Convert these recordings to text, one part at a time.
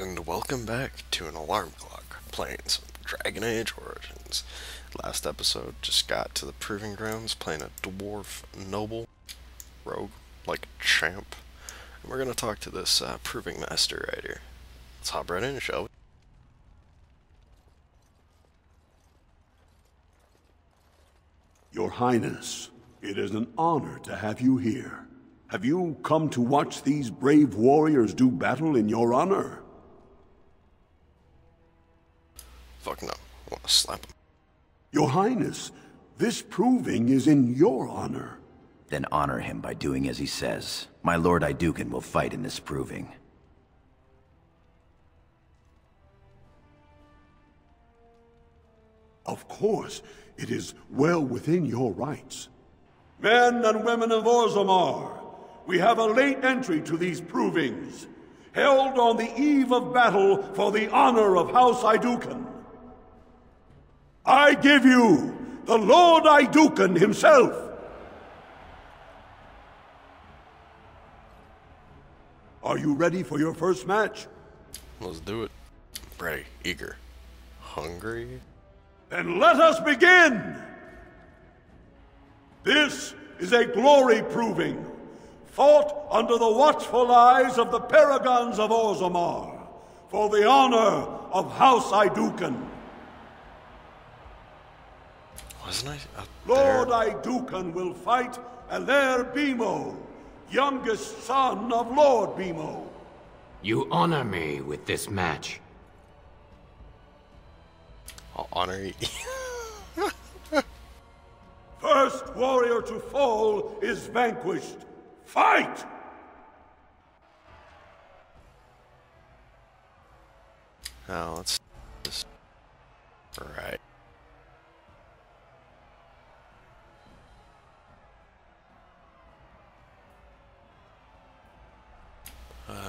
And welcome back to an alarm clock, playing some Dragon Age Origins. Last episode just got to the proving grounds, playing a dwarf noble rogue, like a champ. And we're gonna talk to this proving master right here. Let's hop right in, shall we? Your Highness, it is an honor to have you here. Have you come to watch these brave warriors do battle in your honor? Fuck no. I wanna slap him. Your Highness, this proving is in your honor. Then honor him by doing as he says. My Lord Idukan will fight in this proving. Of course, it is well within your rights. Men and women of Orzammar, we have a late entry to these provings, held on the eve of battle for the honor of House Idukan. I give you the Lord Idukan himself. Are you ready for your first match? Let's do it. Ready, eager, hungry. Then let us begin! This is a glory proving, fought under the watchful eyes of the paragons of Orzammar, for the honor of House Idukan. Wasn't I up there? Lord Idukan will fight Alarmclock, youngest son of Lord Bimo. You honor me with this match. I'll honor you. First warrior to fall is vanquished. Fight! Now let's just right.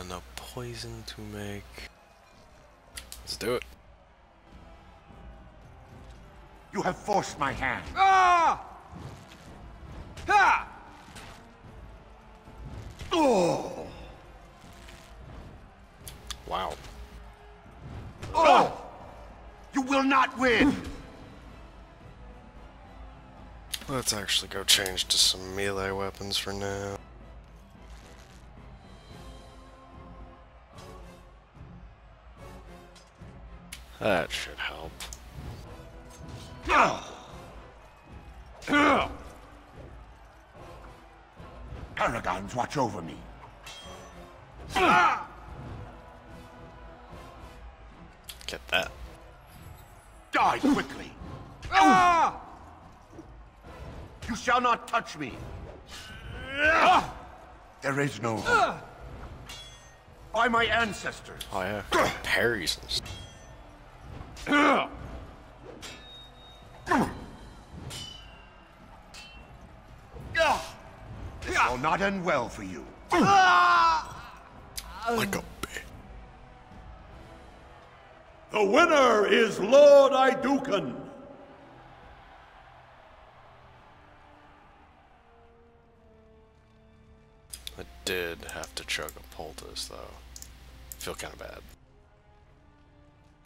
No poison to make. Let's do it. You have forced my hand. Ah! Ha! Oh! Wow. Oh! You will not win! Let's actually go change to some melee weapons for now. That should help. Paragons watch over me. Get that. Die quickly! You shall not touch me! There is no hope. By my ancestors. Oh yeah, parries and stuff. This will not end well for you. Like a bitch. The winner is Lord Idukan. I did have to chug a poultice though. Feel kind of bad.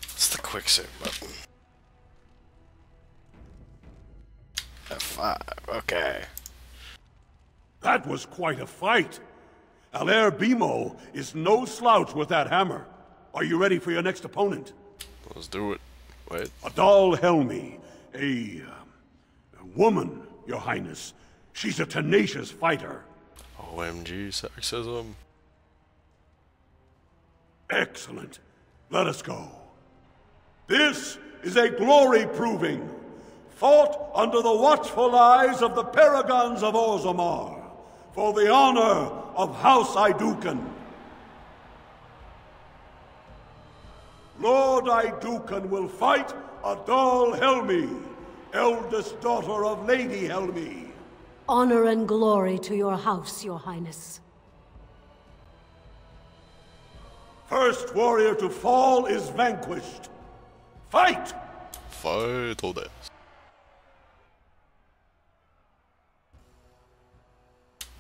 It's the quick save button. F5, okay. That was quite a fight. Bimo is no slouch with that hammer. Are you ready for your next opponent? Let's do it. Wait. Adal Helmi, a woman, Your Highness. She's a tenacious fighter. OMG sexism. Excellent. Let us go. This is a glory proving, fought under the watchful eyes of the paragons of Orzammar, for the honor of House Idukan. Lord Idukan will fight Adal Helmi, eldest daughter of Lady Helmi. Honor and glory to your house, Your Highness. First warrior to fall is vanquished. Fight! Fight all this.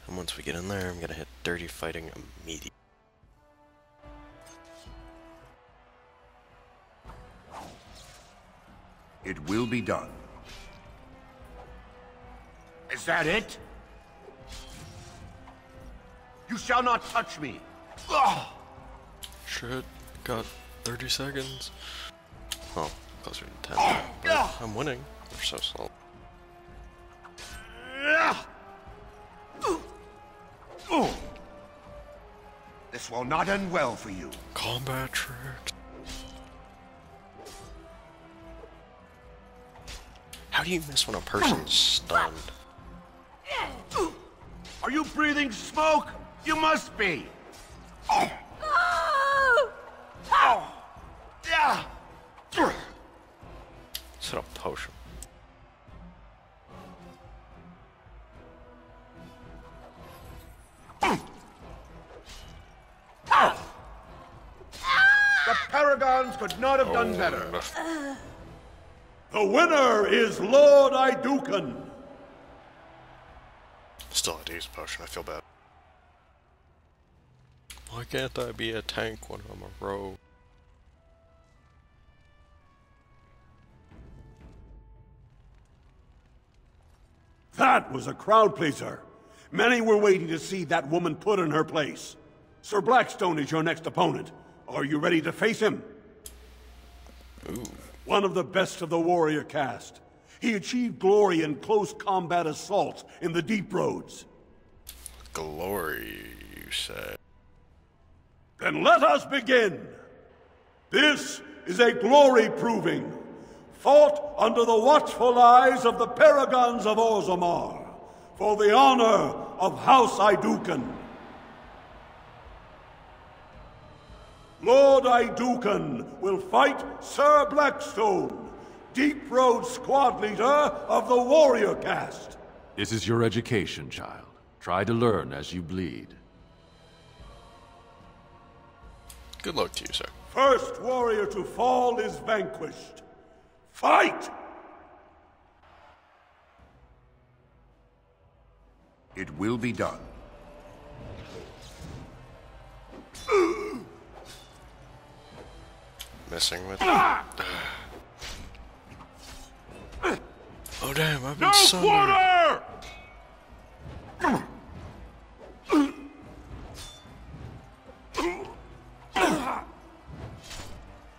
And once we get in there, I'm gonna hit dirty fighting immediately. It will be done. Is that it? You shall not touch me! Ugh! Shit, got 30 seconds. Oh, closer to 10. But I'm winning. They're so slow. This will not end well for you. Combat tricks. How do you miss when a person's stunned? Are you breathing smoke? You must be. Set up potion. The Paragons could not have done better. The winner is Lord Idukan. Still had to use a potion, I feel bad. Why can't I be a tank when I'm a rogue? That was a crowd pleaser. Many were waiting to see that woman put in her place. Sir Blackstone is your next opponent. Are you ready to face him? Ooh. One of the best of the warrior caste. He achieved glory in close combat assaults in the deep roads. Glory, you say? Then let us begin. This is a glory proving, fought under the watchful eyes of the Paragons of Orzammar, for the honor of House Idukan. Lord Idukan will fight Sir Blackstone, Deep Road squad leader of the warrior caste. This is your education, child. Try to learn as you bleed. Good luck to you, sir. First warrior to fall is vanquished. Fight! It will be done. Messing with it. Oh damn, I've been summoned.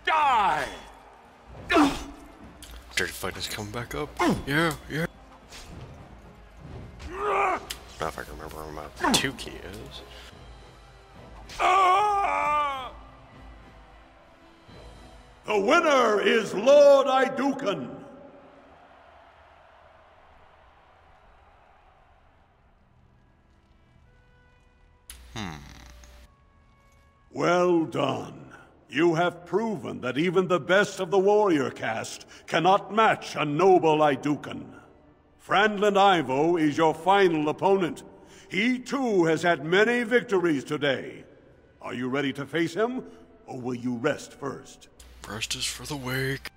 Die! Dirty fight is coming back up. Yeah. Now if I can remember where my 2 key is. The winner is Lord Idukan. Well done. You have proven that even the best of the warrior caste cannot match a noble Idukan. Frandland Ivo is your final opponent. He too has had many victories today. Are you ready to face him, or will you rest first? Rest is for the weak.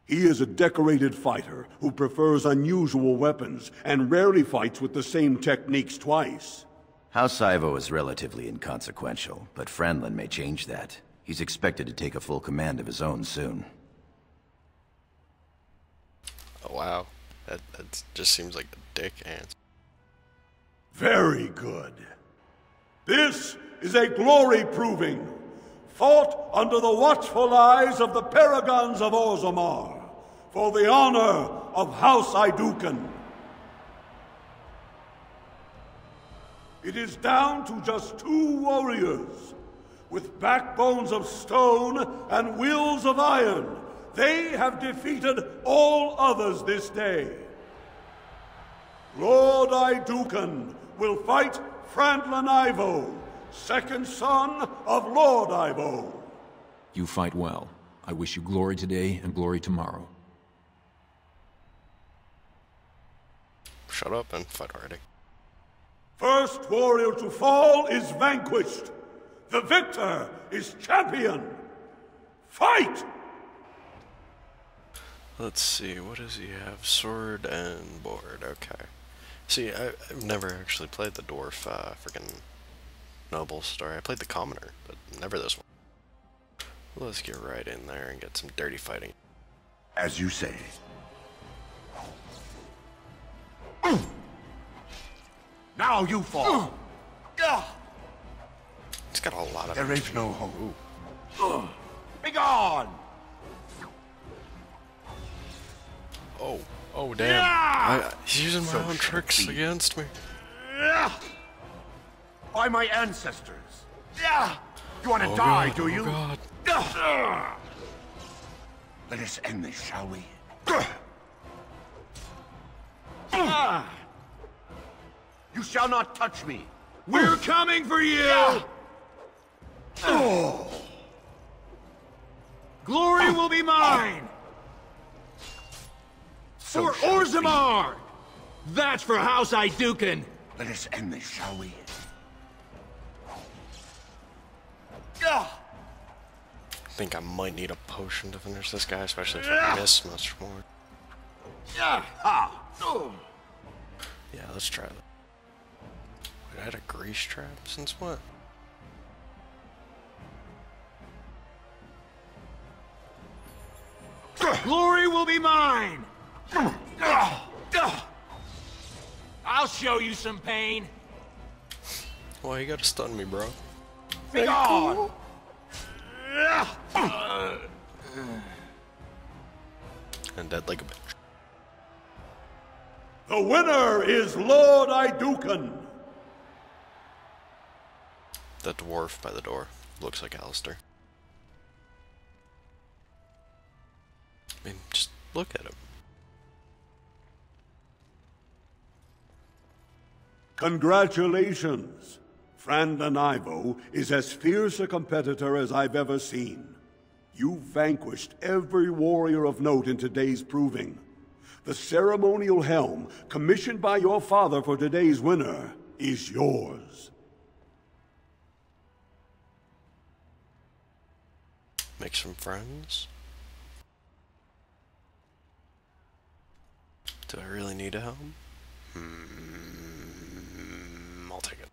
He is a decorated fighter who prefers unusual weapons and rarely fights with the same techniques twice. House Ivo is relatively inconsequential, but Franlin may change that. He's expected to take a full command of his own soon. Oh wow, that just seems like a dick answer. Very good. This is a glory proving, fought under the watchful eyes of the Paragons of Orzammar, for the honor of House Idukan. It is down to just 2 warriors. With backbones of stone and wills of iron, they have defeated all others this day. Lord Idukan will fight Frandlan Ivo, second son of Lord Ivo. You fight well. I wish you glory today and glory tomorrow. Shut up and fight already. First warrior to fall is vanquished. The victor is champion. Fight! Let's see, what does he have? Sword and board, okay. See, I've never actually played the dwarf, freaking noble story. I played the commoner, but never this one. Let's get right in there and get some dirty fighting. As you say. Now you fall. It's got a lot of... There is no hope. Be gone! Oh, damn. He's using my own tricks against me. By my ancestors. You want to die, do you? Oh, God. Let us end this, shall we? You shall not touch me. We're coming for you! Glory will be mine! So For shall it be. Orzammar! That's for House Iduken! Let us end this, shall we? I think I might need a potion to finish this guy, especially if I miss much more. Yeah, let's try that. Wait, I had a grease trap since what? Glory will be mine! I'll show you some pain! Why you gotta stun me, bro? Be gone! And dead like a bitch. The winner is Lord Iduken. The dwarf by the door. Looks like Alistair. I mean, just look at him. Congratulations. Frandon Ivo is as fierce a competitor as I've ever seen. You vanquished every warrior of note in today's proving. The ceremonial helm, commissioned by your father for today's winner, is yours. Make some friends. Do I really need a helm? I'll take it.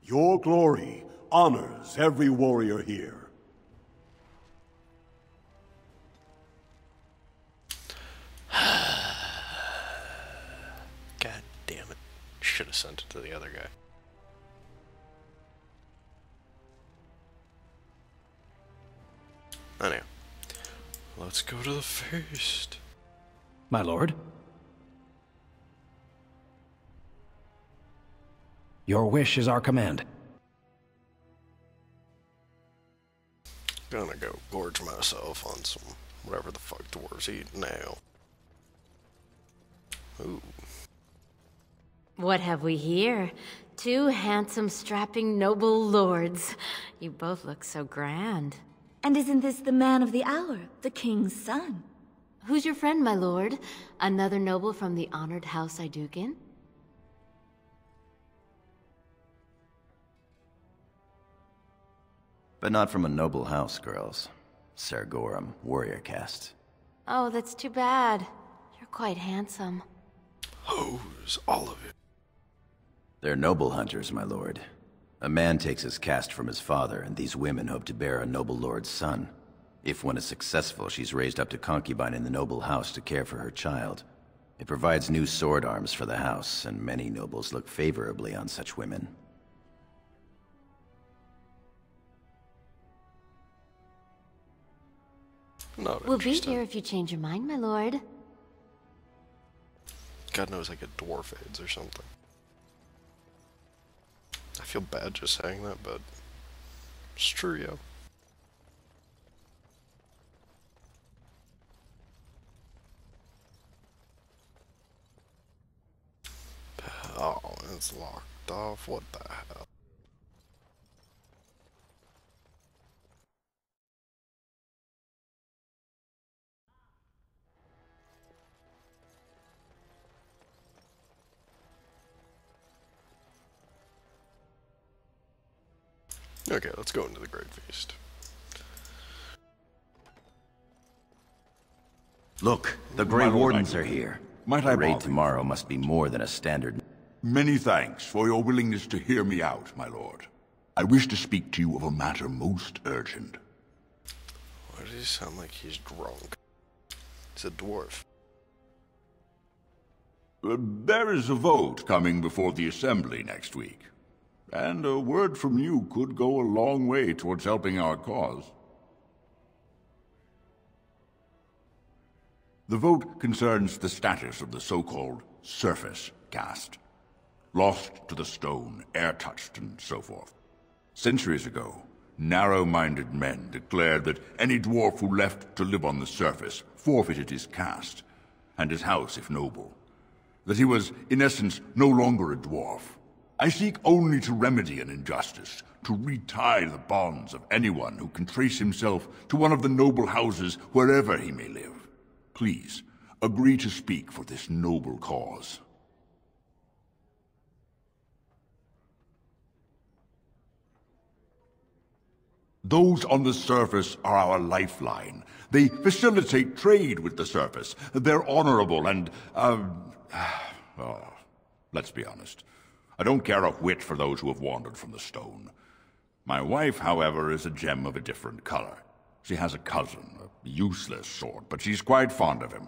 Your glory honors every warrior here. God damn it. Should have sent it to the other guy. Anyhow, let's go to the feast. My lord? Your wish is our command. Gonna go gorge myself on some whatever the fuck dwarves eat now. Ooh. What have we here? Two handsome, strapping, noble lords. You both look so grand. And isn't this the man of the hour, the king's son? Who's your friend, my lord? Another noble from the honored House Iduken? But not from a noble house, girls. Sargorum, warrior caste. Oh, that's too bad. You're quite handsome. Hose, all of it. They're noble hunters, my lord. A man takes his caste from his father, and these women hope to bear a noble lord's son. If one is successful, she's raised up to concubine in the noble house to care for her child. It provides new sword arms for the house, and many nobles look favorably on such women. Not We'll be interested. here if you change your mind, my lord. God knows I get dwarf aids or something. I feel bad just saying that, but it's true, yo. Oh, it's locked off. What the hell? Okay, let's go into the Great Feast. Look, the Grey My lord, Wardens are here. Might I The raid bother you? tomorrow must be more than a standard. Many thanks for your willingness to hear me out, my lord. I wish to speak to you of a matter most urgent. Why does he sound like he's drunk? He's a dwarf. There is a vote coming before the Assembly next week. And a word from you could go a long way towards helping our cause. The vote concerns the status of the so-called surface caste. Lost to the stone, air-touched, and so forth. Centuries ago, narrow-minded men declared that any dwarf who left to live on the surface forfeited his caste, and his house if noble. That he was, in essence, no longer a dwarf. I seek only to remedy an injustice, to retie the bonds of anyone who can trace himself to one of the noble houses wherever he may live. Please, agree to speak for this noble cause. Those on the surface are our lifeline. They facilitate trade with the surface. They're honorable and, well, let's be honest. I don't care a whit for those who have wandered from the stone. My wife, however, is a gem of a different color. She has a cousin, a useless sort, but she's quite fond of him.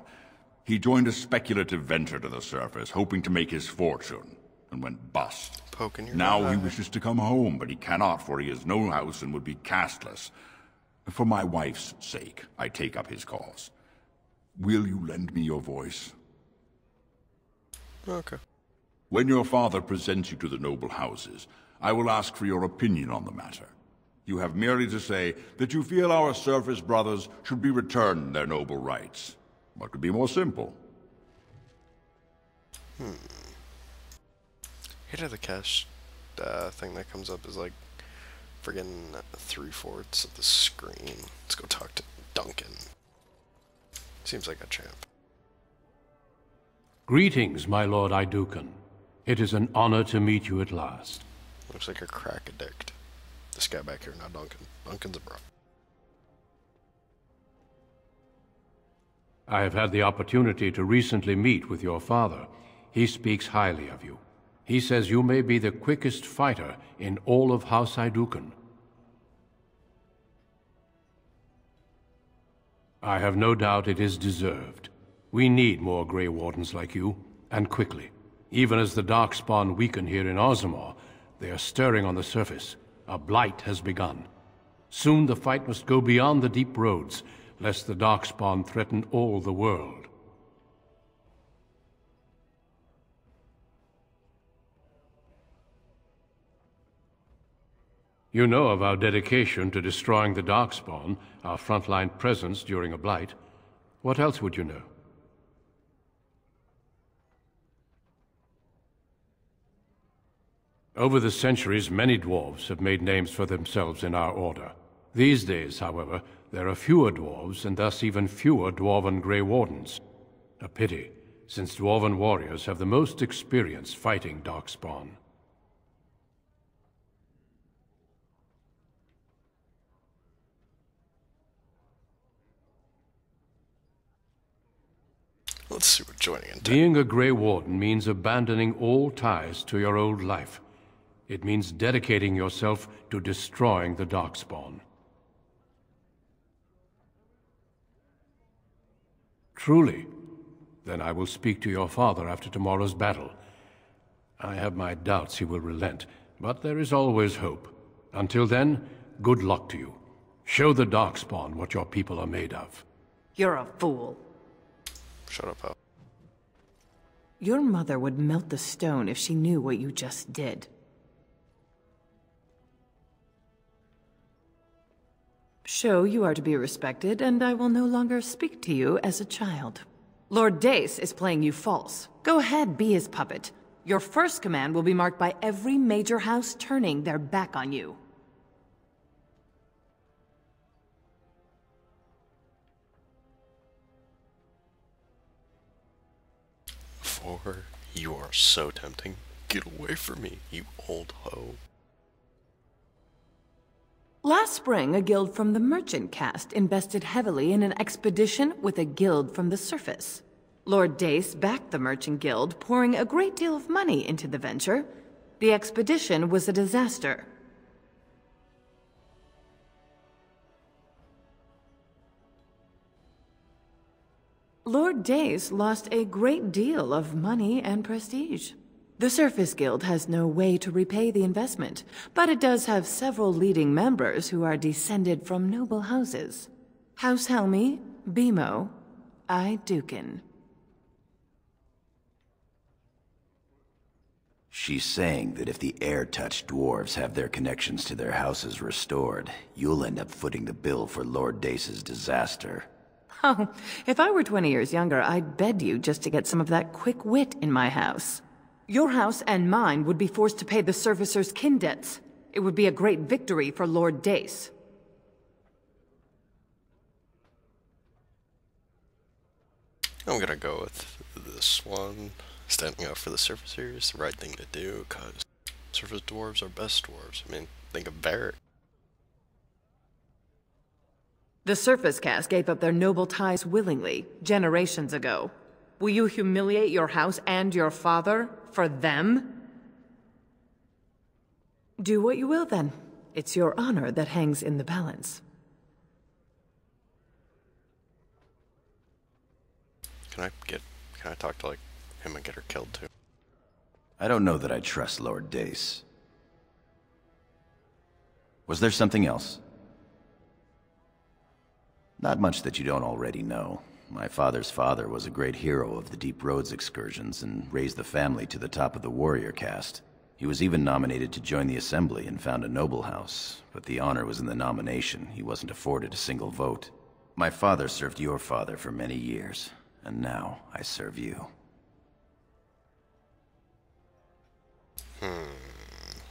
He joined a speculative venture to the surface, hoping to make his fortune, and went bust. Now he wishes to come home, but he cannot, for he has no house and would be casteless. For my wife's sake, I take up his cause. Will you lend me your voice? Okay. When your father presents you to the noble houses, I will ask for your opinion on the matter. You have merely to say that you feel our surface brothers should be returned their noble rights. What could be more simple? Hit of the cache thing that comes up is like friggin' 3/4 of the screen. Let's go talk to Duncan. Seems like a champ. Greetings, my lord Idukan. It is an honor to meet you at last. Looks like a crack addict. This guy back here, not Duncan. Duncan's a bro. I have had the opportunity to recently meet with your father. He speaks highly of you. He says you may be the quickest fighter in all of House Idukan. I have no doubt it is deserved. We need more Grey Wardens like you, and quickly. Even as the Darkspawn weaken here in Orzammar, they are stirring on the surface. A blight has begun. Soon the fight must go beyond the deep roads, lest the Darkspawn threaten all the world. You know of our dedication to destroying the Darkspawn, our frontline presence during a blight. What else would you know? Over the centuries, many dwarves have made names for themselves in our order. These days, however, there are fewer dwarves, and thus even fewer dwarven Grey Wardens. A pity, since dwarven warriors have the most experience fighting Darkspawn. Let's see what joining in. Being a Grey Warden means abandoning all ties to your old life. It means dedicating yourself to destroying the Darkspawn. Truly? Then I will speak to your father after tomorrow's battle. I have my doubts he will relent, but there is always hope. Until then, good luck to you. Show the Darkspawn what your people are made of. You're a fool. Shut up, Al. Your mother would melt the stone if she knew what you just did. Show you are to be respected, and I will no longer speak to you as a child. Lord Dace is playing you false. Go ahead, be his puppet. Your first command will be marked by every major house turning their back on you. For you are so tempting. Get away from me, you old hoe. Last spring, a guild from the merchant caste invested heavily in an expedition with a guild from the surface. Lord Dace backed the merchant guild, pouring a great deal of money into the venture. The expedition was a disaster. Lord Dace lost a great deal of money and prestige. The Surface Guild has no way to repay the investment, but it does have several leading members who are descended from noble houses. House Helmi, Bimo, Dukin. She's saying that if the air-touched dwarves have their connections to their houses restored, you'll end up footing the bill for Lord Dace's disaster. Oh, if I were 20 years younger, I'd bed you just to get some of that quick wit in my house. Your house and mine would be forced to pay the Surfacer's kin debts. It would be a great victory for Lord Dace. I'm gonna go with this one. Standing up for the Surfacer is the right thing to do, because Surface dwarves are best dwarves. I mean, think of Barrett. The Surface Caste gave up their noble ties willingly, generations ago. Will you humiliate your house and your father for them? Do what you will, then. It's your honor that hangs in the balance. Can I talk to, like, him and get her killed, too? I don't know that I trust Lord Dace. Was there something else? Not much that you don't already know. My father's father was a great hero of the Deep Roads excursions and raised the family to the top of the warrior caste. He was even nominated to join the assembly and found a noble house, but the honor was in the nomination. He wasn't afforded a single vote. My father served your father for many years, and now I serve you.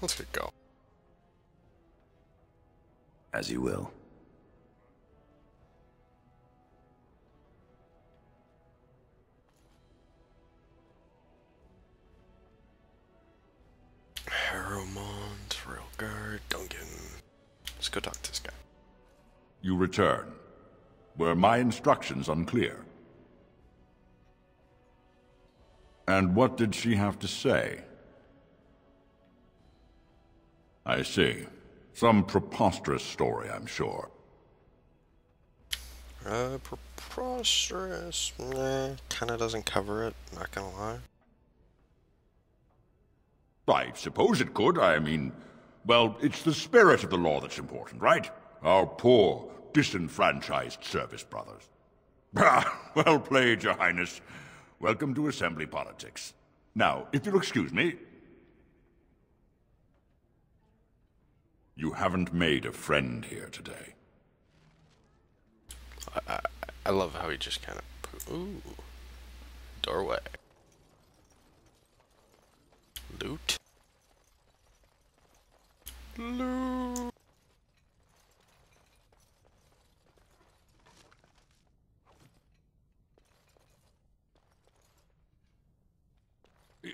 Let's get going. As you will. Harrowmont, Railguard, Duncan. Let's go talk to this guy. You return. Were my instructions unclear? And what did she have to say? I see. Some preposterous story, I'm sure. Preposterous? Kinda doesn't cover it, not gonna lie. I suppose it could. I mean, well, it's the spirit of the law that's important, right? Our poor, disenfranchised service brothers. Well played, Your Highness. Welcome to Assembly politics. Now, if you'll excuse me... You haven't made a friend here today. I love how he just kind of... Ooh. Doorway. Loot. Loot.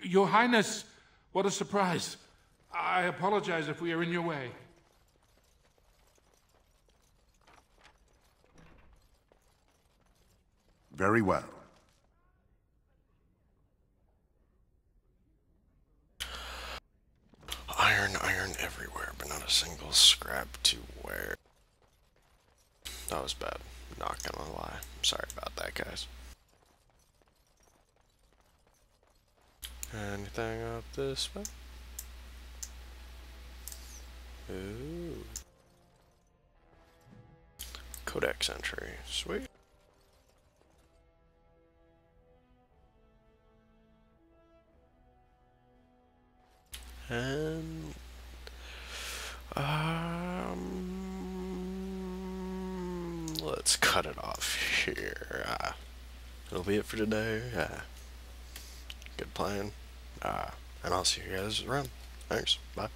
Your Highness, what a surprise. I apologize if we are in your way. Very well. Iron everywhere, but not a single scrap to wear. That was bad. Not gonna lie. I'm sorry about that, guys. Anything up this way? Ooh. Codex entry. Sweet. And let's cut it off here. That'll be it for today. Good plan. And I'll see you guys around. Thanks. Bye.